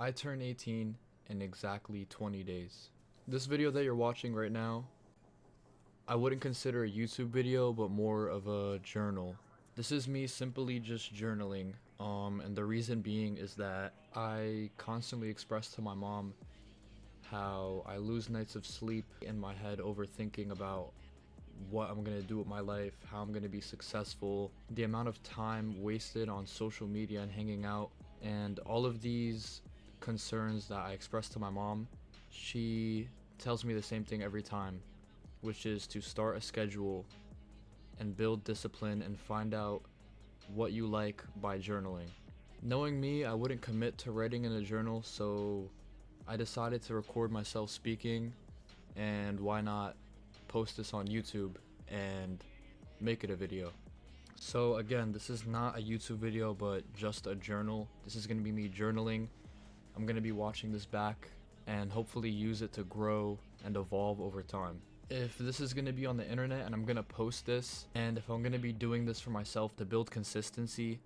I turn 18 in exactly 20 days. This video that you're watching right now, I wouldn't consider a YouTube video, but more of a journal. This is me simply just journaling, and the reason being is that I constantly express to my mom how I lose nights of sleep in my head overthinking about what I'm gonna do with my life, how I'm gonna be successful, the amount of time wasted on social media and hanging out, and all of these concerns that I express to my mom. She tells me the same thing every time, which is to start a schedule and build discipline and find out what you like by journaling. Knowing me, I wouldn't commit to writing in a journal, so I decided to record myself speaking, and why not post this on YouTube and make it a video. So again, this is not a YouTube video, but just a journal. This is going to be me journaling. I'm going to be watching this back and hopefully use it to grow and evolve over time. If this is going to be on the internet and I'm going to post this, and if I'm going to be doing this for myself to build consistency,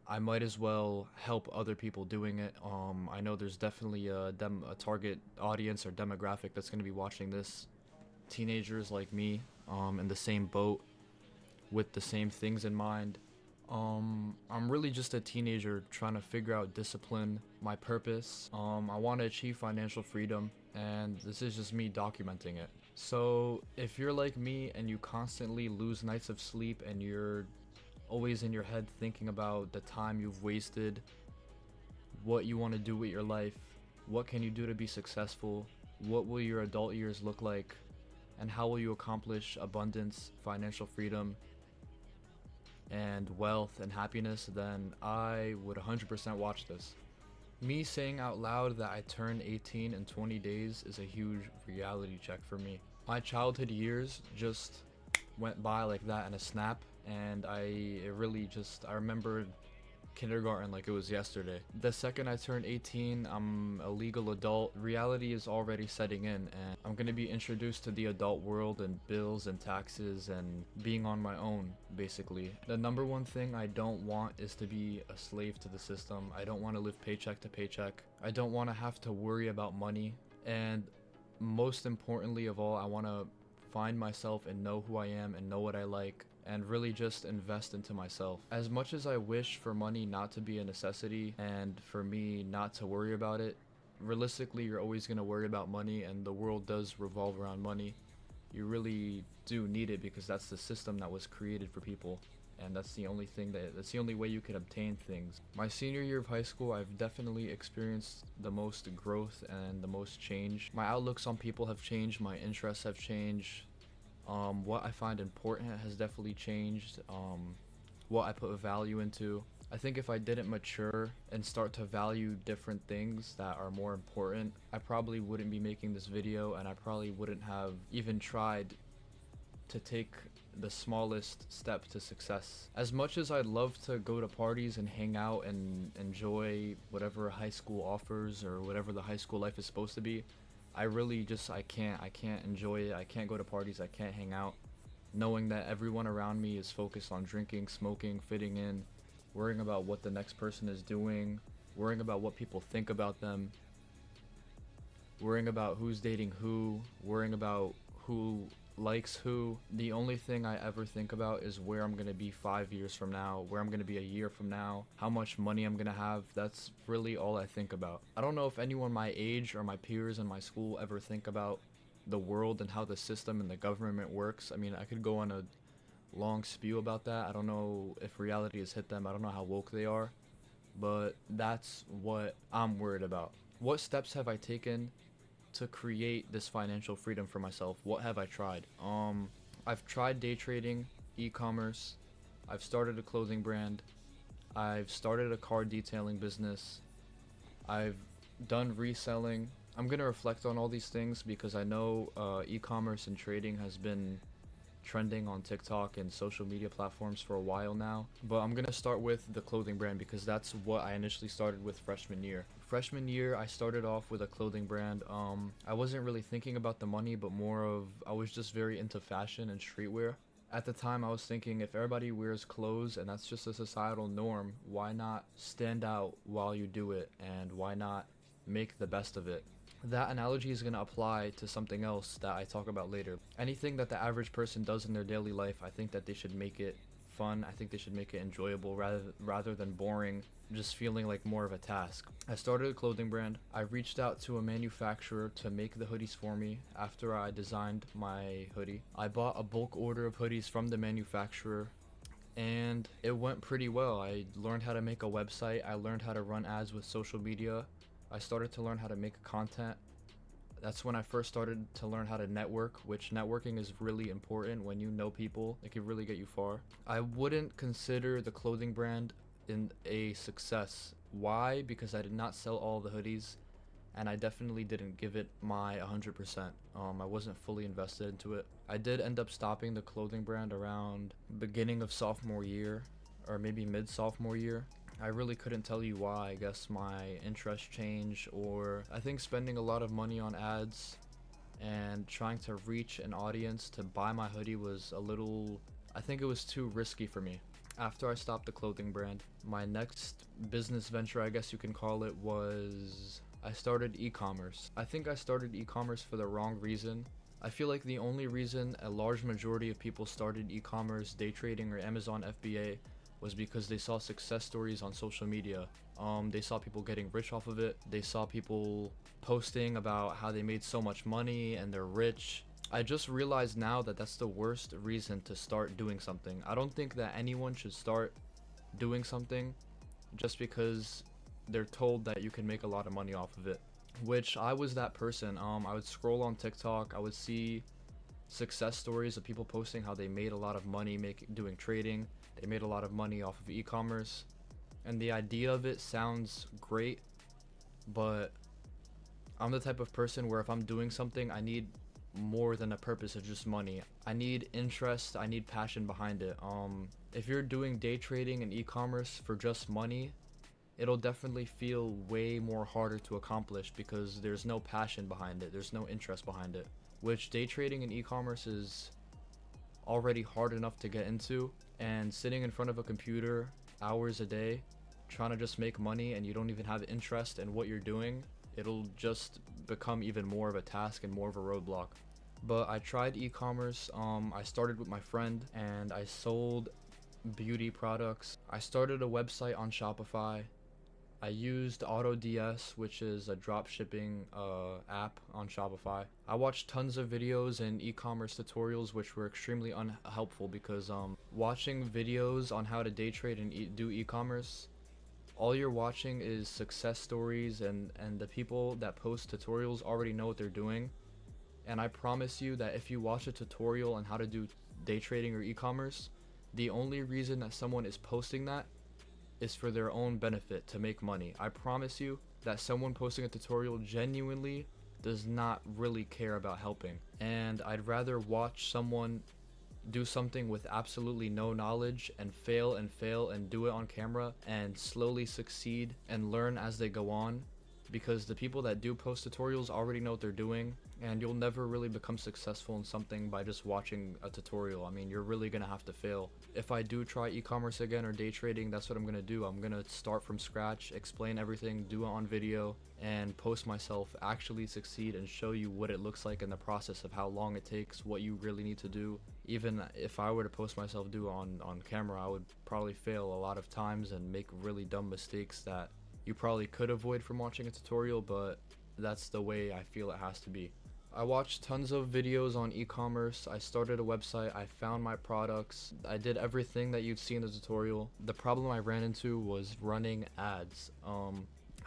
I might as well help other people doing it. I know there's definitely a target audience or demographic that's going to be watching this. Teenagers like me, in the same boat with the same things in mind. I'm really just a teenager trying to figure out discipline, my purpose. I want to achieve financial freedom, and this is just me documenting it. So if you're like me and you constantly lose nights of sleep and you're always in your head thinking about the time you've wasted, what you want to do with your life, what can you do to be successful, what will your adult years look like, and how will you accomplish abundance, financial freedom, and wealth and happiness, then I would 100% watch this. Me saying out loud that I turned 18 in 20 days is a huge reality check for me. My childhood years just went by like that in a snap, and I remember kindergarten like it was yesterday. The second I turned 18, I'm a legal adult. Reality is already setting in, and I'm gonna be introduced to the adult world and bills and taxes and being on my own, basically. The number one thing I don't want is to be a slave to the system. I don't want to live paycheck to paycheck. I don't want to have to worry about money. And most importantly of all, I want to find myself and know who I am and know what I like, and really just invest into myself. As much as I wish for money not to be a necessity and for me not to worry about it, realistically you're always going to worry about money, and the world does revolve around money. You really do need it because that's the system that was created for people, and that's the only way you can obtain things. My senior year of high school, I've definitely experienced the most growth and the most change. My outlooks on people have changed, my interests have changed. What I find important has definitely changed. What I put value into. I think if I didn't mature and start to value different things that are more important, I probably wouldn't be making this video, and I probably wouldn't have even tried to take the smallest step to success. As much as I'd love to go to parties and hang out and enjoy whatever high school offers or whatever the high school life is supposed to be, I can't enjoy it. I can't go to parties, I can't hang out, knowing that everyone around me is focused on drinking, smoking, fitting in, worrying about what the next person is doing, worrying about what people think about them, worrying about who's dating who, worrying about who likes who. The only thing I ever think about is where I'm gonna be 5 years from now, where I'm gonna be a year from now, how much money I'm gonna have. That's really all I think about. I don't know if anyone my age or my peers in my school ever think about the world and how the system and the government works. I mean, I could go on a long spew about that. I don't know if reality has hit them. I don't know how woke they are, but that's what I'm worried about. What steps have I taken to create this financial freedom for myself? What have I tried? I've tried day trading, e-commerce. I've started a clothing brand. I've started a car detailing business. I've done reselling. I'm gonna reflect on all these things because I know e-commerce and trading has been trending on TikTok and social media platforms for a while now. But I'm gonna start with the clothing brand because that's what I initially started with freshman year. Freshman year, I started off with a clothing brand. I wasn't really thinking about the money, but more of I was just very into fashion and streetwear. At the time, I was thinking, if everybody wears clothes and that's just a societal norm, why not stand out while you do it, and why not make the best of it? That analogy is going to apply to something else that I talk about later. Anything that the average person does in their daily life, I think that they should make it fun. I think they should make it enjoyable rather than boring, just feeling like more of a task. I started a clothing brand. I reached out to a manufacturer to make the hoodies for me after I designed my hoodie. I bought a bulk order of hoodies from the manufacturer, and it went pretty well. I learned how to make a website. I learned how to run ads with social media. I started to learn how to make content. That's when I first started to learn how to network, which networking is really important. When you know people, it can really get you far. I wouldn't consider the clothing brand in a success. Why? Because I did not sell all the hoodies, and I definitely didn't give it my 100%. I wasn't fully invested into it. I did end up stopping the clothing brand around beginning of sophomore year, or maybe mid sophomore year. I really couldn't tell you why. I guess my interest changed, or I think spending a lot of money on ads and trying to reach an audience to buy my hoodie was a little, I think it was too risky for me. After I stopped the clothing brand, my next business venture, I guess you can call it, was I started e-commerce. I think I started e-commerce for the wrong reason. I feel like the only reason a large majority of people started e-commerce, day trading, or Amazon FBA was because they saw success stories on social media. They saw people getting rich off of it. They saw people posting about how they made so much money and they're rich. I just realized now that that's the worst reason to start doing something. I don't think that anyone should start doing something just because they're told that you can make a lot of money off of it, which I was that person. I would scroll on TikTok, I would see success stories of people posting how they made a lot of money doing trading. They made a lot of money off of e-commerce, and the idea of it sounds great, but I'm the type of person where if I'm doing something, I need more than a purpose of just money. I need interest, I need passion behind it. If you're doing day trading and e-commerce for just money, it'll definitely feel way more harder to accomplish because there's no passion behind it, there's no interest behind it, which day trading and e-commerce is already hard enough to get into, and sitting in front of a computer hours a day trying to just make money and you don't even have interest in what you're doing, it'll just become even more of a task and more of a roadblock. But I tried e-commerce. I started with my friend and I sold beauty products. I started a website on Shopify. I used AutoDS, which is a drop shipping app on Shopify. I watched tons of videos and e-commerce tutorials, which were extremely unhelpful because watching videos on how to day trade and do e-commerce, all you're watching is success stories, and the people that post tutorials already know what they're doing. And I promise you that if you watch a tutorial on how to do day trading or e-commerce, the only reason that someone is posting that is for their own benefit, to make money. I promise you that someone posting a tutorial genuinely does not really care about helping. And I'd rather watch someone do something with absolutely no knowledge and fail and do it on camera and slowly succeed and learn as they go on, because the people that do post tutorials already know what they're doing, and you'll never really become successful in something by just watching a tutorial. I mean, you're really gonna have to fail. If I do try e-commerce again or day trading, that's what I'm gonna do. I'm gonna start from scratch, explain everything, do it on video, and post myself actually succeed and show you what it looks like in the process of how long it takes, what you really need to do. Even if I were to post myself do it on camera, I would probably fail a lot of times and make really dumb mistakes that you probably could avoid from watching a tutorial, but that's the way I feel it has to be. I watched tons of videos on e-commerce. I started a website. I found my products. I did everything that you'd see in the tutorial. The problem I ran into was running ads.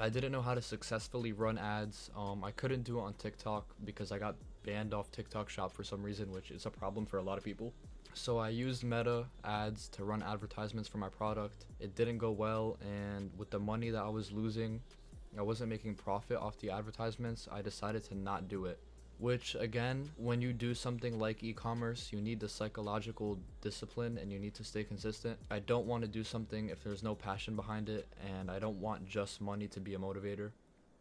I didn't know how to successfully run ads. I couldn't do it on TikTok because I got banned off TikTok Shop for some reason, which is a problem for a lot of people. So I used Meta ads to run advertisements for my product. It didn't go well, and with the money that I was losing, I wasn't making profit off the advertisements. I decided to not do it. Which, again, when you do something like e-commerce, you need the psychological discipline and you need to stay consistent. I don't want to do something if there's no passion behind it, and I don't want just money to be a motivator.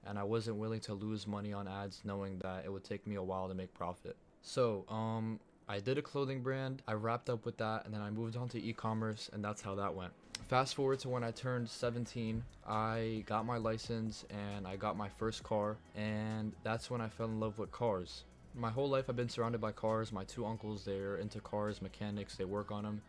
And I wasn't willing to lose money on ads knowing that it would take me a while to make profit. So, I did a clothing brand, I wrapped up with that, and then I moved on to e-commerce, and that's how that went. Fast forward to when I turned 17, I got my license and I got my first car, and that's when I fell in love with cars. My whole life I've been surrounded by cars. My two uncles, they're into cars, mechanics, they work on them.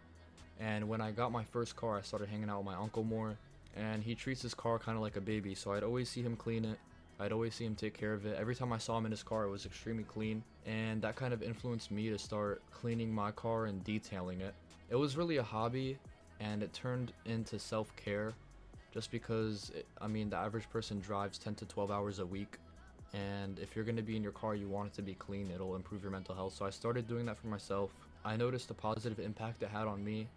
And when I got my first car, I started hanging out with my uncle more, and he treats his car kind of like a baby, so I'd always see him clean it. I'd always see him take care of it. Every time I saw him in his car, it was extremely clean, and that kind of influenced me to start cleaning my car and detailing it. It was really a hobby, and it turned into self-care, just because, the average person drives 10 to 12 hours a week, and if you're going to be in your car, you want it to be clean. It'll improve your mental health. So I started doing that for myself. I noticed the positive impact it had on me,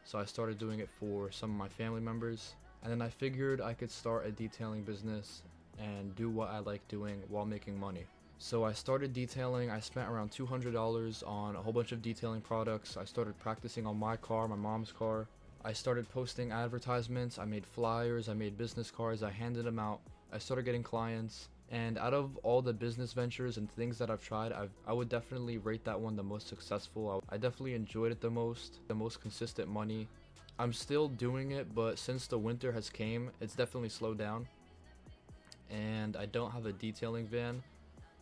so I started doing it for some of my family members, and then I figured I could start a detailing business and do what I like doing while making money. So I started detailing. I spent around $200 on a whole bunch of detailing products. I started practicing on my car, my mom's car. I started posting advertisements. I made flyers, I made business cards, I handed them out. I started getting clients, and out of all the business ventures and things that I've tried, I would definitely rate that one the most successful. I definitely enjoyed it the most consistent money. I'm still doing it, but since the winter has came, it's definitely slowed down, and I don't have a detailing van,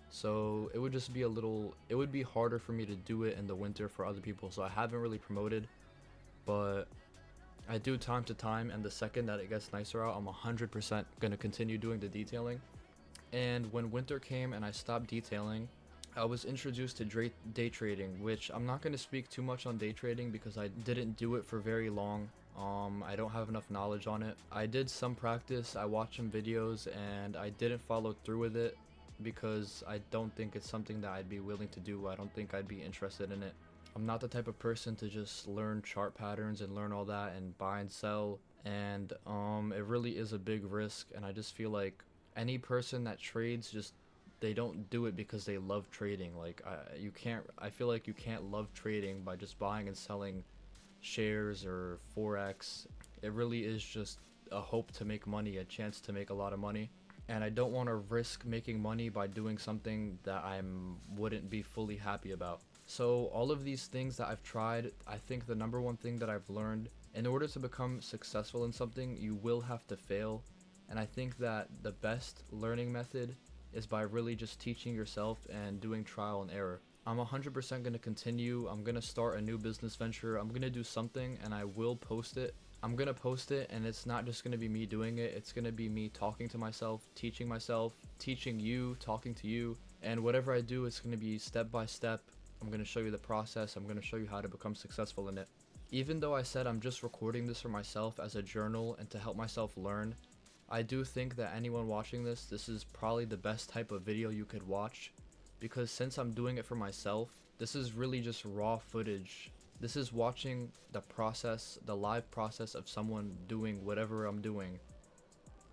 so it would just be it would be harder for me to do it in the winter for other people, so I haven't really promoted, but I do time to time, and the second that it gets nicer out, I'm 100% gonna continue doing the detailing. And when winter came and I stopped detailing, I was introduced to day trading, which I'm not going to speak too much on day trading because I didn't do it for very long. I don't have enough knowledge on it. I did some practice, I watched some videos, and I didn't follow through with it because I don't think it's something that I'd be willing to do. I don't think I'd be interested in it. I'm not the type of person to just learn chart patterns and learn all that and buy and sell, and it really is a big risk, and I just feel like any person that trades, just they don't do it because they love trading. Like I feel like you can't love trading by just buying and selling shares or forex. It really is just a hope to make money, a chance to make a lot of money, and I don't want to risk making money by doing something that I wouldn't be fully happy about. So all of these things that I've tried, I think the number one thing that I've learned, in order to become successful in something, you will have to fail. And I think that the best learning method is by really just teaching yourself and doing trial and error. I'm 100% going to continue. I'm going to start a new business venture. I'm going to do something, and I will post it. I'm going to post it, and it's not just going to be me doing it. It's going to be me talking to myself, teaching you, talking to you. And whatever I do, it's going to be step by step. I'm going to show you the process. I'm going to show you how to become successful in it. Even though I said I'm just recording this for myself as a journal and to help myself learn, I do think that anyone watching this is probably the best type of video you could watch, because since I'm doing it for myself, this is really just raw footage. This is watching the process, the live process of someone doing whatever I'm doing,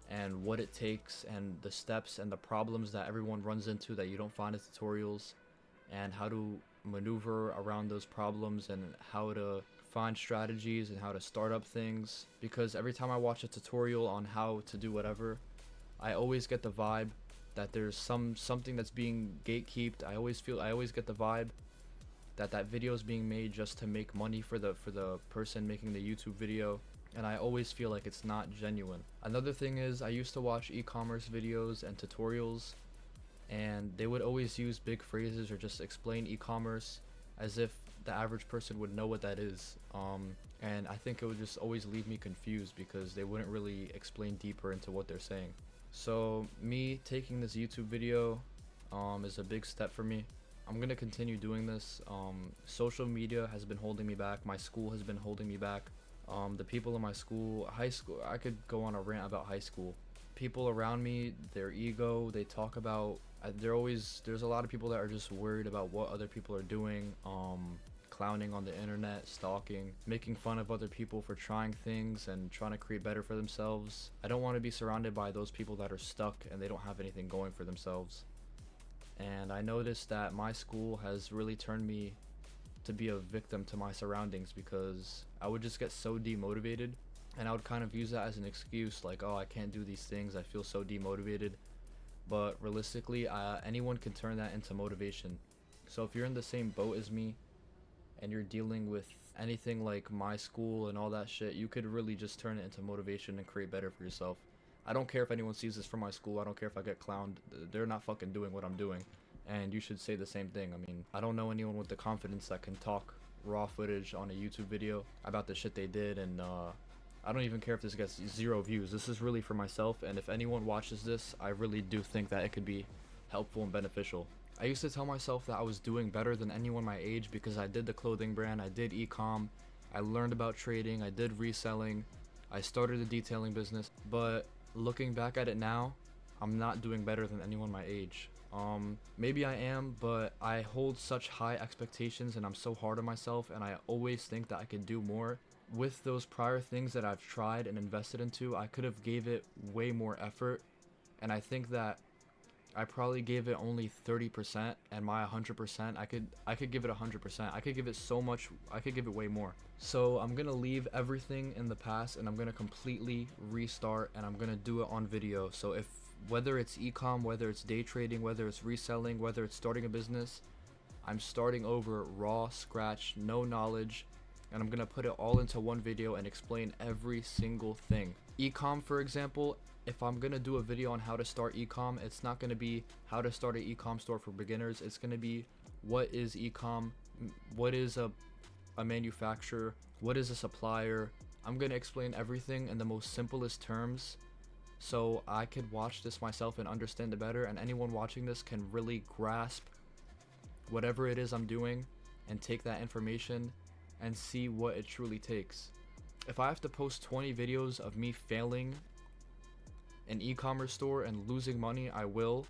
and what it takes, and the steps and the problems that everyone runs into that you don't find in tutorials, and how to maneuver around those problems, and how to find strategies and how to start up things. Because every time I watch a tutorial on how to do whatever, I always get the vibe that there's something that's being gatekept. I always get the vibe that that video is being made just to make money for the person making the YouTube video, and I always feel like it's not genuine. Another thing is, I used to watch e-commerce videos and tutorials, and they would always use big phrases or just explain e-commerce as if the average person would know what that is, and I think it would just always leave me confused because they wouldn't really explain deeper into what they're saying. So me taking this YouTube video is a big step for me. I'm gonna continue doing this. Social media has been holding me back. My school has been holding me back. The people in my school, high school, I could go on a rant about high school. People around me, their ego, they talk about, there's a lot of people that are just worried about what other people are doing, clowning on the internet, stalking, making fun of other people for trying things and trying to create better for themselves. I don't want to be surrounded by those people that are stuck and they don't have anything going for themselves. And I noticed that my school has really turned me to be a victim to my surroundings, because I would just get so demotivated, and I would kind of use that as an excuse, like, oh, I can't do these things, I feel so demotivated. But realistically, anyone can turn that into motivation. So if you're in the same boat as me, and you're dealing with anything like my school and all that shit, you could really just turn it into motivation and create better for yourself. I don't care if anyone sees this from my school. I don't care if I get clowned. They're not fucking doing what I'm doing. And you should say the same thing. I mean, I don't know anyone with the confidence that can talk raw footage on a YouTube video about the shit they did, and I don't even care if this gets 0 views. This is really for myself, and if anyone watches this, I really do think that it could be helpful and beneficial. I used to tell myself that I was doing better than anyone my age because I did the clothing brand, I did e-com, I learned about trading, I did reselling, I started a detailing business, but looking back at it now, I'm not doing better than anyone my age. Maybe I am, but I hold such high expectations and I'm so hard on myself, and I always think that I could do more. With those prior things that I've tried and invested into, I could have gave it way more effort, and I think that I probably gave it only 30%, and my 100%, I could give it 100%. I could give it so much, I could give it way more. So I'm gonna leave everything in the past and I'm gonna completely restart, and I'm gonna do it on video. So if whether it's ecom, whether it's day trading, whether it's reselling, whether it's starting a business, I'm starting over raw, scratch, no knowledge, and I'm gonna put it all into one video and explain every single thing. Ecom, for example, if I'm gonna do a video on how to start ecom, it's not gonna be how to start an ecom store for beginners. It's gonna be what is ecom, what is a manufacturer, what is a supplier. I'm gonna explain everything in the most simplest terms, so I could watch this myself and understand it better, and anyone watching this can really grasp whatever it is I'm doing and take that information and see what it truly takes. If I have to post 20 videos of me failing an e-commerce store and losing money, I will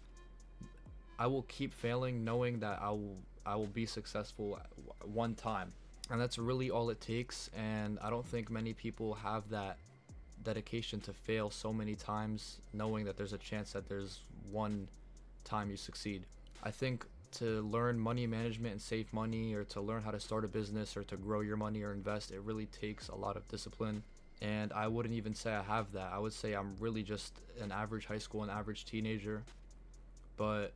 keep failing, knowing that I will be successful one time, and that's really all it takes. And I don't think many people have that dedication to fail so many times, knowing that there's a chance that there's one time you succeed. I think to learn money management and save money, or to learn how to start a business, or to grow your money or invest, it really takes a lot of discipline. And I wouldn't even say I have that. I would say I'm really just an average high school and average teenager. But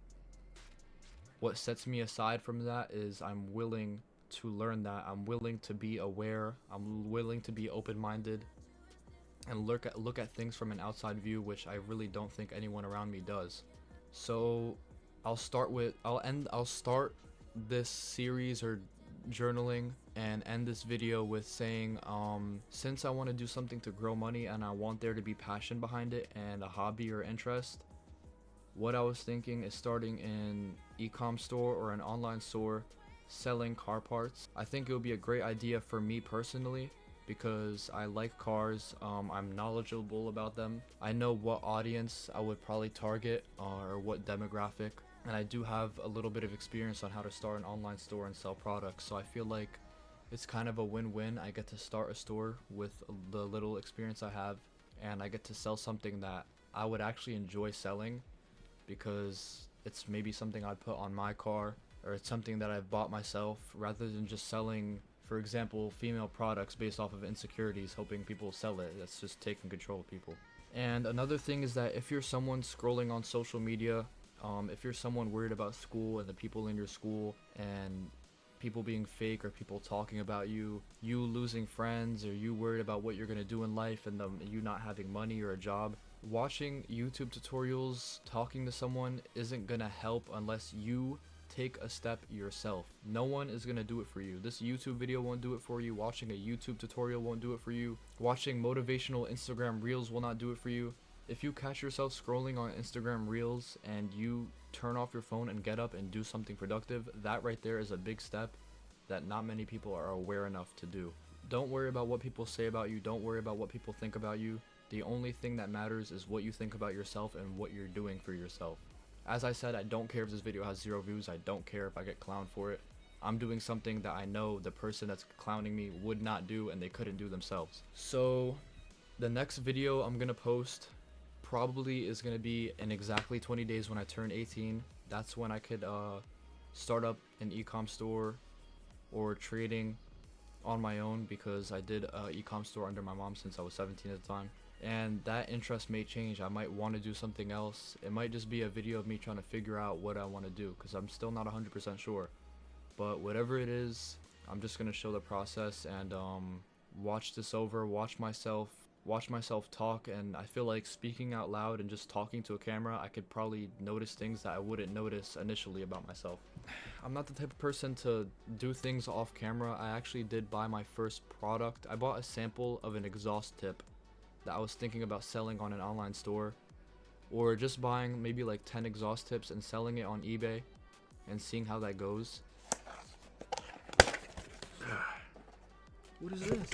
what sets me aside from that is I'm willing to learn that. I'm willing to be aware. I'm willing to be open-minded and look at things from an outside view, which I really don't think anyone around me does. So I'll start this series or journaling and end this video with saying, since I want to do something to grow money and I want there to be passion behind it and a hobby or interest, what I was thinking is starting an e-com store or an online store selling car parts. I think it would be a great idea for me personally because I like cars. I'm knowledgeable about them. I know what audience I would probably target or what demographic, and I do have a little bit of experience on how to start an online store and sell products, so I feel like it's kind of a win-win. I get to start a store with the little experience I have, and I get to sell something that I would actually enjoy selling because it's maybe something I'd put on my car, or it's something that I've bought myself, rather than just selling, for example, female products based off of insecurities, hoping people sell it. That's just taking control of people. And another thing is that if you're someone scrolling on social media, if you're someone worried about school and the people in your school and people being fake, or people talking about you losing friends, or you worried about what you're going to do in life and you not having money or a job, watching YouTube tutorials, talking to someone isn't going to help unless you take a step yourself. No one is going to do it for you. This YouTube video won't do it for you. Watching a YouTube tutorial won't do it for you. Watching motivational Instagram reels will not do it for you. If you catch yourself scrolling on Instagram reels and you turn off your phone and get up and do something productive, that right there is a big step that not many people are aware enough to do. Don't worry about what people say about you. Don't worry about what people think about you. The only thing that matters is what you think about yourself and what you're doing for yourself. As I said, I don't care if this video has 0 views. I don't care if I get clowned for it. I'm doing something that I know the person that's clowning me would not do, and they couldn't do themselves. So the next video I'm gonna post probably is gonna be in exactly 20 days when I turn 18. That's when I could start up an e-com store or trading on my own, because I did a e-com store under my mom since I was 17 at the time. And that interest may change. I might want to do something else. It might just be a video of me trying to figure out what I want to do, because I'm still not 100% sure. But whatever it is, I'm just gonna show the process and watch this over, watch myself talk, and I feel like speaking out loud and just talking to a camera, I could probably notice things that I wouldn't notice initially about myself. I'm not the type of person to do things off camera. I actually did buy my first product. I bought a sample of an exhaust tip that I was thinking about selling on an online store, or just buying maybe like 10 exhaust tips and selling it on eBay and seeing how that goes. What is this?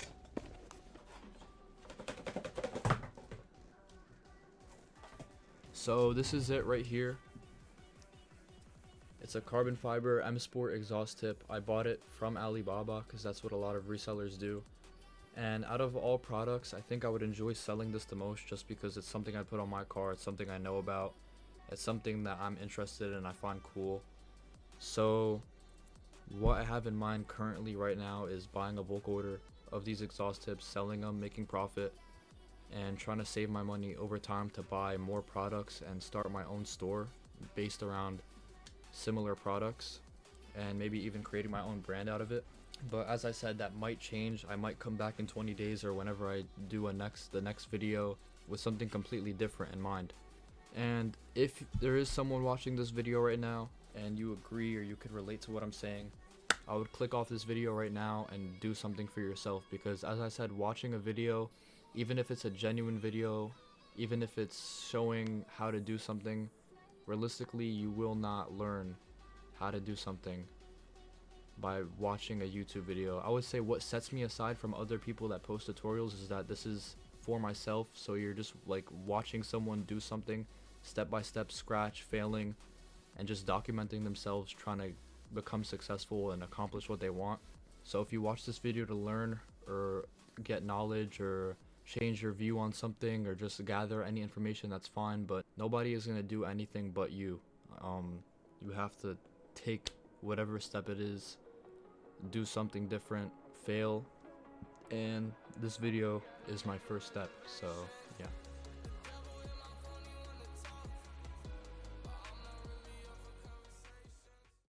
So this is it right here. It's a carbon fiber M Sport exhaust tip. I bought it from Alibaba because that's what a lot of resellers do. And out of all products, I think I would enjoy selling this the most just because it's something I put on my car. It's something I know about. It's something that I'm interested in and I find cool. So what I have in mind currently right now is buying a bulk order of these exhaust tips, selling them, making profit, and trying to save my money over time to buy more products and start my own store based around similar products, and maybe even creating my own brand out of it. But as I said, that might change. I might come back in 20 days or whenever I do the next video with something completely different in mind. And if there is someone watching this video right now and you agree or you could relate to what I'm saying, I would click off this video right now and do something for yourself, because as I said, watching a video, even if it's a genuine video, even if it's showing how to do something, realistically you will not learn how to do something by watching a YouTube video. I would say what sets me aside from other people that post tutorials is that this is for myself, so you're just like watching someone do something step by step, scratch, failing, and just documenting themselves trying to become successful and accomplish what they want. So if you watch this video to learn or get knowledge or change your view on something or just gather any information, that's fine, but nobody is going to do anything but you. You have to take whatever step it is, do something different, fail, and this video is my first step. So yeah.